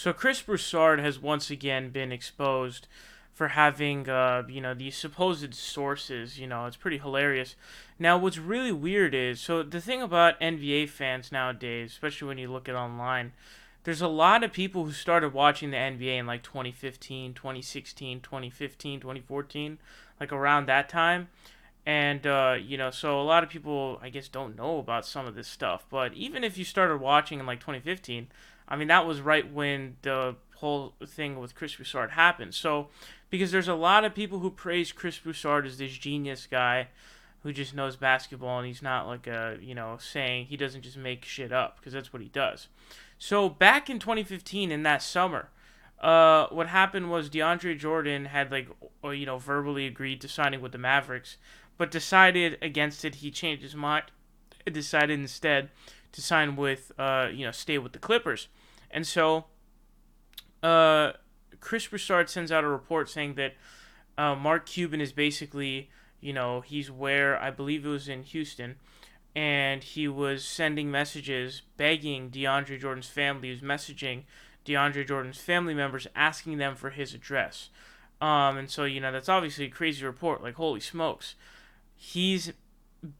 So Chris Broussard has once again been exposed for having, these supposed sources. It's pretty hilarious. Now, what's really weird is, so the thing about NBA fans nowadays, especially when you look at online, there's a lot of people who started watching the NBA in like 2015, 2016, 2015, 2014, like around that time. And, so a lot of people, I guess, don't know about some of this stuff. But even if you started watching in like 2015, I mean, that was right when the whole thing with Chris Broussard happened. So, because there's a lot of people who praise Chris Broussard as this genius guy who just knows basketball and he's not like saying he doesn't just make shit up because that's what he does. So, back in 2015, in that summer, what happened was DeAndre Jordan had verbally agreed to signing with the Mavericks, but decided against it. He changed his mind, decided instead to sign with stay with the Clippers, and so Chris Broussard sends out a report saying that Mark Cuban is basically he's where I believe it was in Houston, and he was sending messages begging DeAndre Jordan's family. He was messaging DeAndre Jordan's family members asking them for his address. And so, that's obviously a crazy report. Like, holy smokes. He's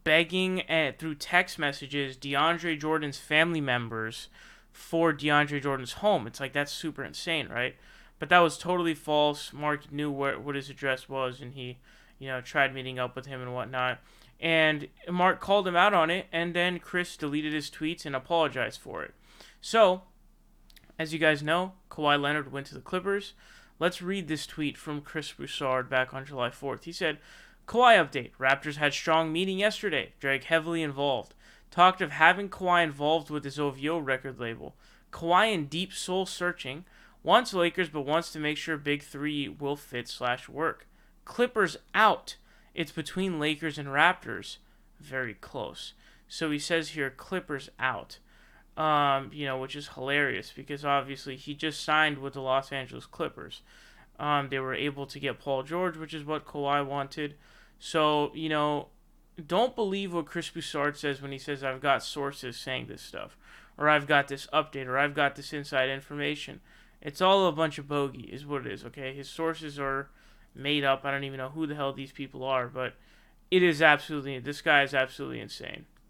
begging through text messages DeAndre Jordan's family members for DeAndre Jordan's home. It's like, that's super insane, right? But that was totally false. Mark knew what his address was, and he, tried meeting up with him and whatnot. And Mark called him out on it, and then Chris deleted his tweets and apologized for it. So, as you guys know, Kawhi Leonard went to the Clippers. Let's read this tweet from Chris Broussard back on July 4th. He said, Kawhi update. Raptors had strong meeting yesterday. Drake heavily involved. Talked of having Kawhi involved with his OVO record label. Kawhi in deep soul searching. Wants Lakers but wants to make sure Big 3 will fit/work. Clippers out. It's between Lakers and Raptors. Very close. So he says here, Clippers out. Which is hilarious because obviously he just signed with the Los Angeles Clippers. They were able to get Paul George, which is what Kawhi wanted. So, don't believe what Chris Broussard says when he says, I've got sources saying this stuff, or I've got this update, or I've got this inside information. It's all a bunch of bogey, is what it is, okay? His sources are made up. I don't even know who the hell these people are, but this guy is absolutely insane.